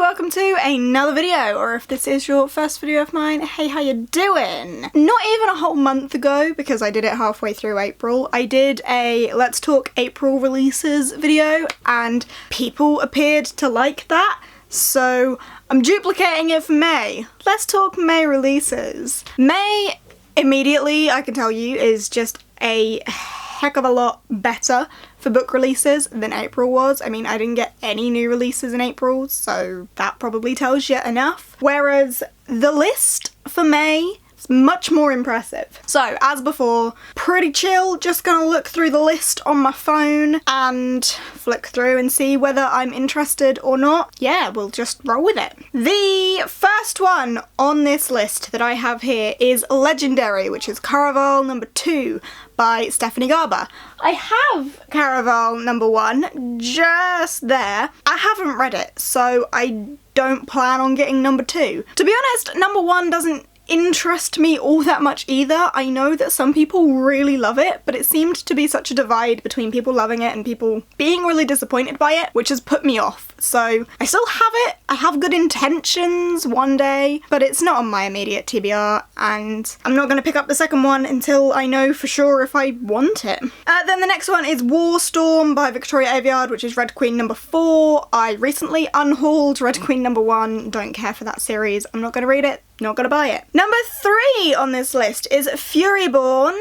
welcome to another video, or if this is your first video of mine, hey, how you doing? Not even a whole month ago, because I did it halfway through April, I did a Let's Talk April releases video, and people appeared to like that, so I'm duplicating it for May. Let's talk May releases. May, immediately, I can tell you, is just a heck of a lot better for book releases than April was. I mean, I didn't get any new releases in April, so that probably tells you enough. Whereas the list for May is much more impressive. So, as before, pretty chill, just gonna look through the list on my phone and flick through and see whether I'm interested or not. Yeah, we'll just roll with it. The first one on this list that I have here is Legendary, which is Caraval number 2 by Stephanie Garber. I have Caraval number 1 just there. I haven't read it, so I don't plan on getting number 2. To be honest, number 1 doesn't interest me all that much either. I know that some people really love it, but it seemed to be such a divide between people loving it and people being really disappointed by it, which has put me off. So I still have it. I have good intentions one day, but it's not on my immediate TBR, and I'm not going to pick up the second one until I know for sure if I want it. Then the next one is War Storm by Victoria Aveyard, which is Red Queen number 4. I recently unhauled Red Queen number 1. Don't care for that series. I'm not going to read it. Not gonna buy it. Number 3 on this list is Furyborn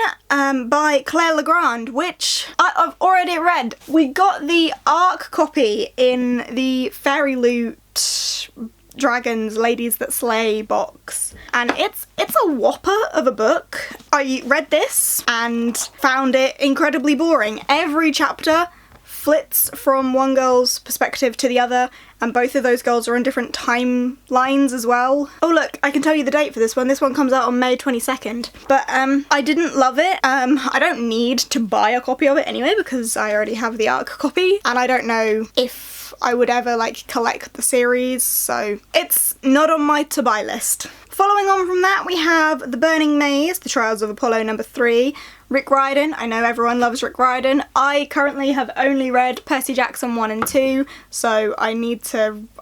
by Claire Legrand, which I've already read. We got the ARC copy in the Fairy Loot Dragons Ladies That Slay box, and it's a whopper of a book. I read this and found it incredibly boring. Every chapter flits from one girl's perspective to the other, and both of those girls are in different timelines as well. Oh look, I can tell you the date for this one. This one comes out on May 22nd. But I didn't love it. I don't need to buy a copy of it anyway because I already have the ARC copy, and I don't know if I would ever collect the series, so it's not on my to buy list. Following on from that, we have The Burning Maze, The Trials of Apollo number 3, Rick Riordan. I know everyone loves Rick Riordan. I currently have only read Percy Jackson 1 and 2, so I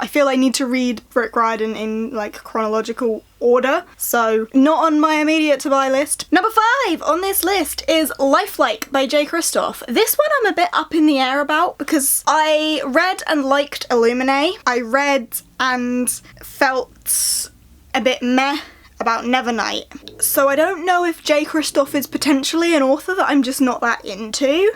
feel I need to read Rick Riordan in chronological order, so not on my immediate to buy list. Number 5 on this list is Lifelike by J. Kristoff. This one I'm a bit up in the air about because I read and liked Illuminae. I read and felt a bit meh about Nevernight. So I don't know if J. Kristoff is potentially an author that I'm just not that into.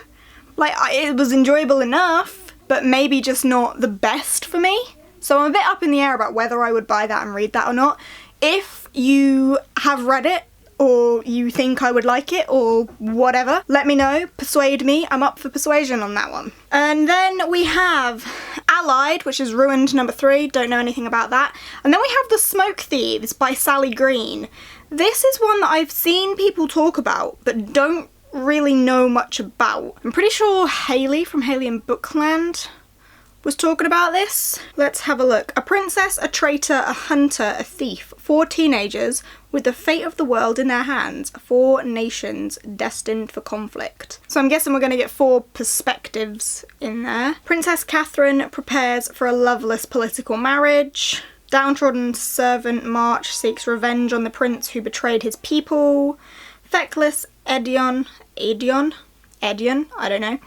It was enjoyable enough, but maybe just not the best for me. So I'm a bit up in the air about whether I would buy that and read that or not. If you have read it, or you think I would like it, or whatever, let me know, persuade me, I'm up for persuasion on that one. And then we have Allied, which is Ruined number 3, don't know anything about that. And then we have The Smoke Thieves by Sally Green. This is one that I've seen people talk about, but don't really know much about. I'm pretty sure Hayley from Hayley and Bookland was talking about this. Let's have a look. A princess, a traitor, a hunter, a thief. 4 teenagers with the fate of the world in their hands. 4 nations destined for conflict. So I'm guessing we're going to get 4 perspectives in there. Princess Catherine prepares for a loveless political marriage. Downtrodden servant March seeks revenge on the prince who betrayed his people. Feckless Edion, I don't know,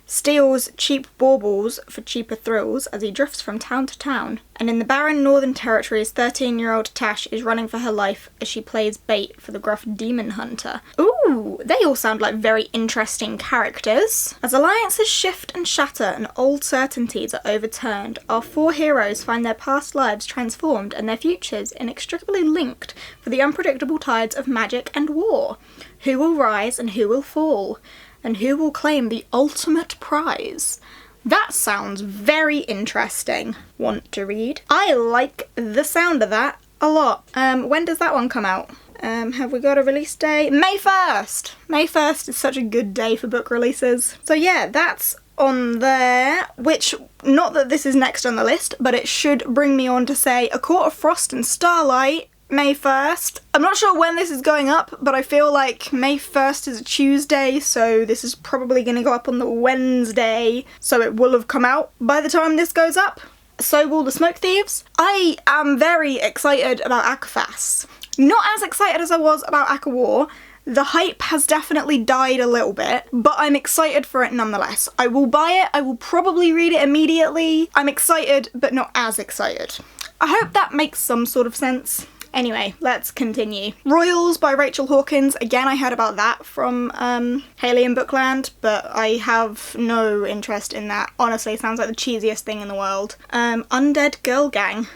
steals cheap baubles for cheaper thrills as he drifts from town to town. And in the barren Northern Territories, 13-year-old Tash is running for her life as she plays bait for the gruff demon hunter. Ooh, they all sound like very interesting characters. As alliances shift and shatter and old certainties are overturned, our 4 heroes find their past lives transformed and their futures inextricably linked for the unpredictable tides of magic and war. Who will rise and who will fall? And who will claim the ultimate prize? That sounds very interesting. Want to read? I like the sound of that a lot. When does that one come out? Have we got a release day? May 1st! May 1st is such a good day for book releases. So yeah, that's on there, which, not that this is next on the list, but it should bring me on to say A Court of Frost and Starlight, May 1st. I'm not sure when this is going up, but I feel like May 1st is a Tuesday, so this is probably going to go up on the Wednesday, so it will have come out by the time this goes up. So will the Smoke Thieves. I am very excited about Aquafas. Not as excited as I was about Aquawar. The hype has definitely died a little bit, but I'm excited for it nonetheless. I will buy it, I will probably read it immediately. I'm excited, but not as excited. I hope that makes some sort of sense. Anyway, let's continue. Royals by Rachel Hawkins. Again, I heard about that from Haley in Bookland, but I have no interest in that. Honestly, it sounds like the cheesiest thing in the world. Undead Girl Gang.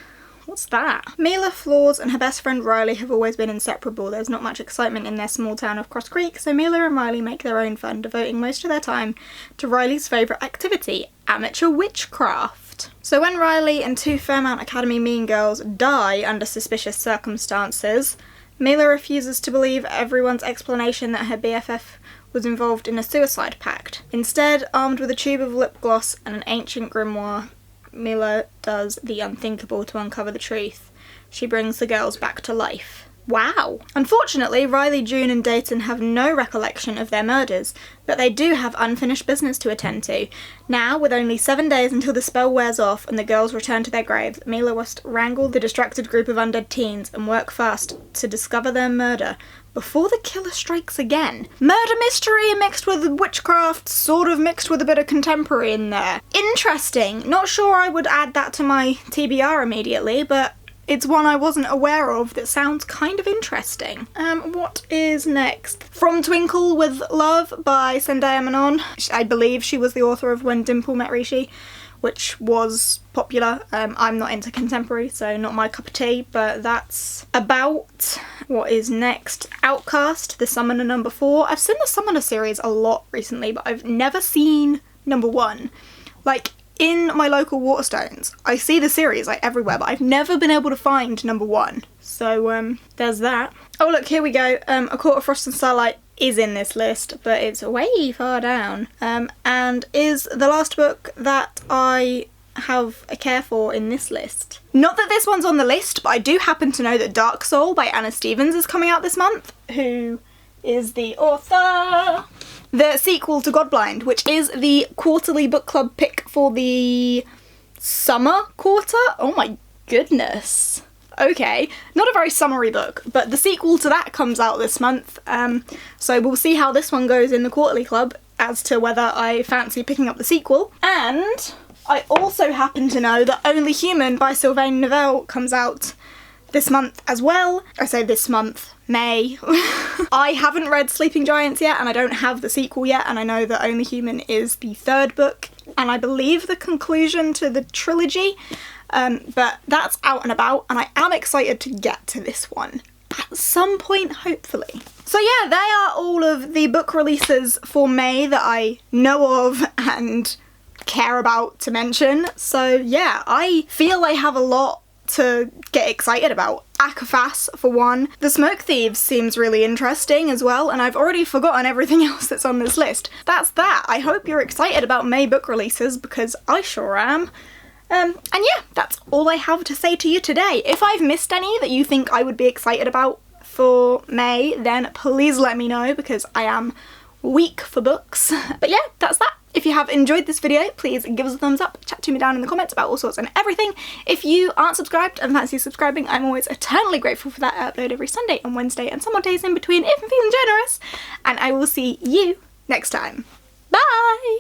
What's that? Mila, Flaws and her best friend Riley have always been inseparable. There's not much excitement in their small town of Cross Creek, so Mila and Riley make their own fun, devoting most of their time to Riley's favourite activity, amateur witchcraft. So when Riley and 2 Fairmount Academy mean girls die under suspicious circumstances, Mila refuses to believe everyone's explanation that her BFF was involved in a suicide pact. Instead, armed with a tube of lip gloss and an ancient grimoire, Mila does the unthinkable to uncover the truth. She brings the girls back to life. Wow! Unfortunately, Riley, June and Dayton have no recollection of their murders, but they do have unfinished business to attend to. Now, with only 7 days until the spell wears off and the girls return to their graves, Mila must wrangle the distracted group of undead teens and work fast to discover their murder before the killer strikes again. Murder mystery mixed with witchcraft, sort of mixed with a bit of contemporary in there. Interesting. Not sure I would add that to my TBR immediately, but it's one I wasn't aware of that sounds kind of interesting. What is next? From Twinkle with Love by Zendaya Manon. I believe she was the author of When Dimple Met Rishi, which was popular. I'm not into contemporary, so not my cup of tea, but that's about what is next. Outcast, The Summoner #4. I've seen the Summoner series a lot recently, but I've never seen #1. Like, in my local Waterstones, I see the series like everywhere, but I've never been able to find #1. So there's that. Oh look, here we go. A Court of Frost and Starlight is in this list, but it's way far down. And is the last book that I have a care for in this list. Not that this one's on the list, but I do happen to know that Dark Soul by Anna Stevens is coming out this month, who is the author. The sequel to Godblind, which is the quarterly book club pick for the summer quarter. Oh my goodness. Okay, not a very summery book, but the sequel to that comes out this month. So we'll see how this one goes in the quarterly club as to whether I fancy picking up the sequel. And I also happen to know that Only Human by Sylvain Novelle comes out this month as well. I say this month, May. I haven't read Sleeping Giants yet, and I don't have the sequel yet, and I know that Only Human is the 3rd book, and I believe the conclusion to the trilogy, but that's out and about, and I am excited to get to this one at some point, hopefully. So yeah, they are all of the book releases for May that I know of and care about to mention. So yeah, I feel I have a lot to get excited about. Aquafas for one. The Smoke Thieves seems really interesting as well, and I've already forgotten everything else that's on this list. That's that. I hope you're excited about May book releases, because I sure am. And yeah, that's all I have to say to you today. If I've missed any that you think I would be excited about for May, then please let me know, because I am weak for books. But yeah, that's that. If you have enjoyed this video, please give us a thumbs up, chat to me down in the comments about all sorts and everything. If you aren't subscribed and fancy subscribing, I'm always eternally grateful for that. I upload every Sunday and Wednesday and some odd days in between if I'm feeling generous. And I will see you next time. Bye!